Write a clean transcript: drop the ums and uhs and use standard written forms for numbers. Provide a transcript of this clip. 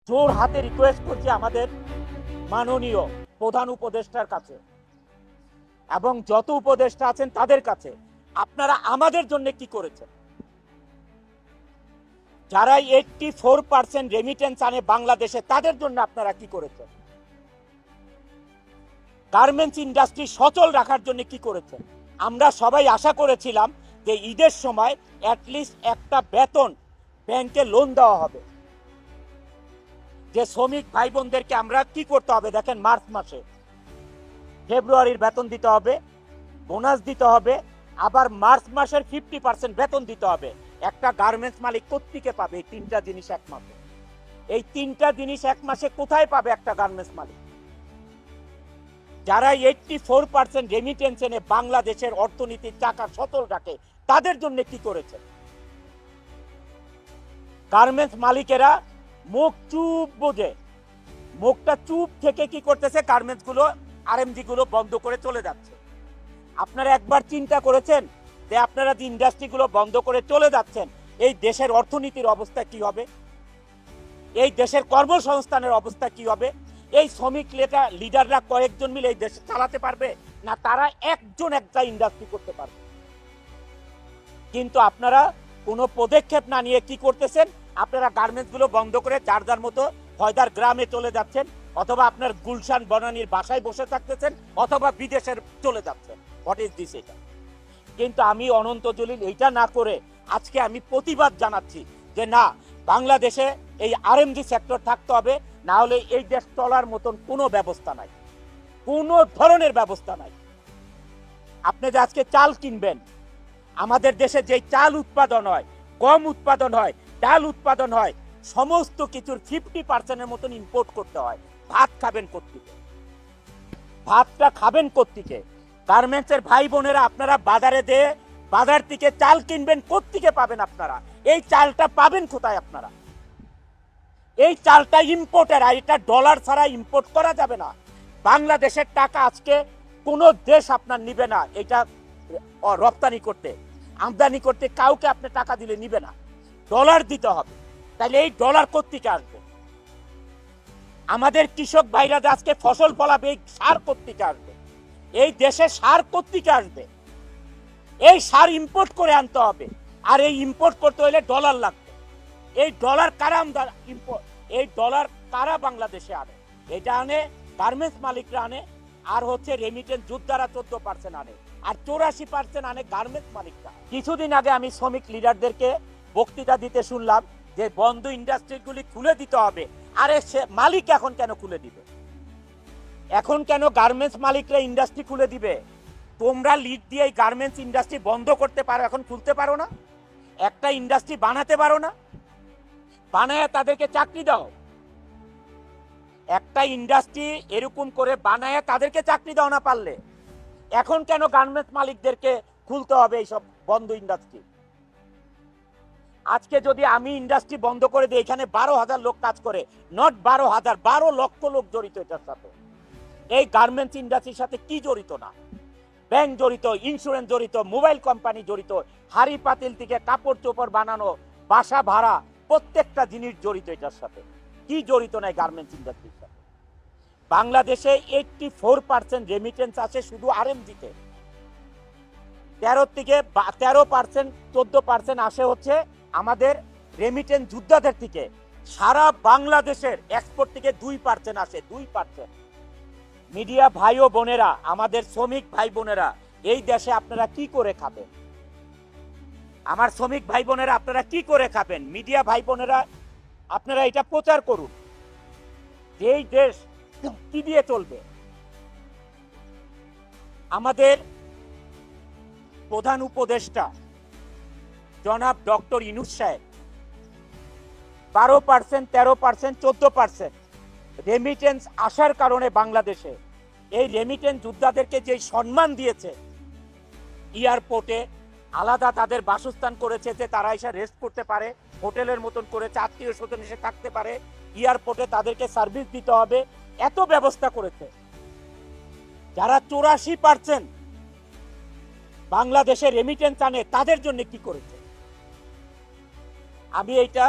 জোর হাতে রিকোয়েস্ট করছি আমাদের মাননীয় প্রধান উপদেষ্টার কাছে এবং যত উপদেষ্টা আছেন তাদের কাছে, আপনারা আমাদের জন্য কি করেছেন? যারা 84% রেমিটেন্স আনে বাংলাদেশে, তাদের জন্য আপনারা কি করেছেন? গার্মেন্টস ইন্ডাস্ট্রি সচল রাখার জন্য কি করেছেন? আমরা সবাই আশা করেছিলাম যে ঈদের সময় অ্যাটলিস্ট একটা বেতন ব্যাংকে লোন দেওয়া হবে। যে শ্রমিক ভাই বোনদেরকে আমরা কি করতে হবে দেখেন, মার্চ মাসে ফেব্রুয়ারির বেতন দিতে হবে, বোনাস দিতে হবে, আবার মার্চ মাসের 50% বেতন দিতে হবে। একটা গার্মেন্টস মালিক কোত্থেকে পাবে এই তিনটা জিনিস এক মাসে? এই তিনটা জিনিস এক মাসে কোথায় পাবে একটা গার্মেন্টস মালিক? যারা 84% রেমিটেন্স এনে বাংলাদেশের অর্থনীতির চাকা সচল রাখে, তাদের জন্য কি করেছে? গার্মেন্টস মালিকেরা মুখ চুপ বোঝে, মুখটা চুপ থেকে কি করতেছে? গার্মেন্টস গুলো, আরএমজি গুলো বন্ধ করে চলে যাচ্ছে। আপনারা একবার চিন্তা করেছেন যে আপনারা যে ইন্ডাস্ট্রি গুলো বন্ধ করে চলে যাচ্ছেন, এই দেশের অর্থনীতির অবস্থা কি হবে? এই দেশের কর্মসংস্থানের অবস্থা কি হবে? এই শ্রমিক লিডাররা কয়েকজন মিলে এই দেশ চালাতে পারবে না? তারা একজন একটা ইন্ডাস্ট্রি করতে পারবে। কিন্তু আপনারা কোনো পদক্ষেপ না নিয়ে কি করতেছেন? আপনারা গার্মেন্টস গুলো বন্ধ করে যার যার মতো হয়দার গ্রামে চলে যাচ্ছেন, অথবা আপনার গুলশান বনানীর বাসায় বসে থাকতেছেন, অথবা বিদেশের চলে যাচ্ছেন। What is this? এটা কিন্তু আমি অনন্ত জলিল এইটা না করে আজকে আমি প্রতিবাদ জানাচ্ছি যে না, বাংলাদেশে এই আরএমজি সেক্টর থাকতে হবে, না হলে এই দেশ চলার মতন কোনো ব্যবস্থা নাই, কোনো ধরনের ব্যবস্থা নাই। আপনি যে আজকে চাল কিনবেন, আমাদের দেশে যে চাল উৎপাদন হয়, গম উৎপাদন হয়, ডাল উৎপাদন হয়, সমস্ত কিছুর 50%-এর মতন ইম্পোর্ট করতে হয়। ভাত খাবেন কোত্থেকে? ভাতটা খাবেন কোত্থেকে? গার্মেন্টসের ভাই বোনেরা, আপনারা বাজার থেকে চাল কিনবেন, কোত্থেকে পাবেন আপনারা? এই চালটা পাবেন কোথায় আপনারা? এই চালটা ইম্পোর্টের, আর এটা ডলার ছাড়া ইম্পোর্ট করা যাবে না। বাংলাদেশের টাকা আজকে কোন দেশ আপনার নিবে না এটা রপ্তানি করতে, আমদানি করতে। কাউকে আপনি টাকা দিলে নিবে না, ডলার দিতে হবে। তাহলে এই ডলার কোত্থেকে আসবে? আমাদের কৃষক ভাইরা আজকে ফসল ফলাবে, এই সার কোত্থেকে আসবে? এই দেশে সার কোত্থেকে আসবে? এই সার ইম্পোর্ট করে আনতে হবে, আর এই ইম্পোর্ট করতে হলে ডলার লাগবে। এই ডলার কারা এই ডলার কারা বাংলাদেশে আনে? এটা আনে গার্মেন্টস মালিকরা আনে, আর হচ্ছে রেমিটেন্স যোদ্ধারা 14% আনে, আর 84% আনে গার্মেন্টস মালিকরা। কিছুদিন আগে আমি শ্রমিক লিডারদেরকে বক্তৃতা দিতে শুনলাম যে বন্ধ ইন্ডাস্ট্রিগুলি খুলে দিতে হবে। আরে সে মালিক এখন কেন খুলে দিবে? এখন কেন গার্মেন্টস মালিকরা ইন্ডাস্ট্রি খুলে দিবে? তোমরা লিড দিয়ে এই গার্মেন্টস ইন্ডাস্ট্রি বন্ধ করতে পারো, এখন খুলতে পারো না? একটা ইন্ডাস্ট্রি বানাতে পারো না? বানায় তাদেরকে চাকরি দাও। একটা ইন্ডাস্ট্রি এরকম করে বানায় তাদেরকে চাকরি দাও না পারলে। এখন কেন গার্মেন্টস মালিকদেরকে খুলতে হবে এইসব বন্ধ ইন্ডাস্ট্রি? আজকে যদি আমি ইন্ডাস্ট্রি বন্ধ করে দিই, এখানে 12,000 লোক কাজ করে, নট 12,000, 12 লক্ষ লোক জড়িত এটার সাথে। এই গার্মেন্টস ইন্ডাস্ট্রির সাথে কি জড়িত না? ব্যাংক জড়িত, ইন্স্যুরেন্স জড়িত, মোবাইল কোম্পানি জড়িত, হাড়ি পাতিল থেকে কাপড় চোপড় বানানো, বাসা ভাড়া, প্রত্যেকটা জিনিস জড়িত এটার সাথে। কি জড়িত নাই গার্মেন্টস ইন্ডাস্ট্রির সাথে? বাংলাদেশে 84% রেমিটেন্স আছে শুধু আরএমজিতে। 13% 14% আসে হচ্ছে আমাদের রেমিটেন্স যোদ্ধাদের থেকে। সারা বাংলাদেশের এক্সপোর্ট থেকে 2% আসে, 2%। মিডিয়া ভাই ও বোনেরা, আমাদের শ্রমিক ভাই বোনেরা, এই দেশে আপনারা কি করে খাবেন? আমার শ্রমিক ভাই বোনেরা, আপনারা কি করে খাবেন? মিডিয়া ভাই বোনেরা, আপনারা এটা প্রচার করুন যে এই দেশ কি দিয়ে চলবে। আমাদের প্রধান উপদেষ্টা জনাব ডক্টর ইউনূস সাহেব 12%, 13%, 14% রেমিটেন্স আসার কারণে বাংলাদেশে এই রেমিটেন্স যোদ্ধাদেরকে যে সম্মান দিয়েছে, এয়ারপোর্টে আলাদা তাদের বাসস্থান করেছে যে তারা এসে রেস্ট করতে পারে, হোটেলের মতন করেছে, আত্মীয় স্বজন এসে থাকতে পারে, এয়ারপোর্টে তাদেরকে সার্ভিস দিতে হবে, এত ব্যবস্থা করেছে। যারা 84% বাংলাদেশে রেমিটেন্স আনে, তাদের জন্য কি করেছে? আমি এইটা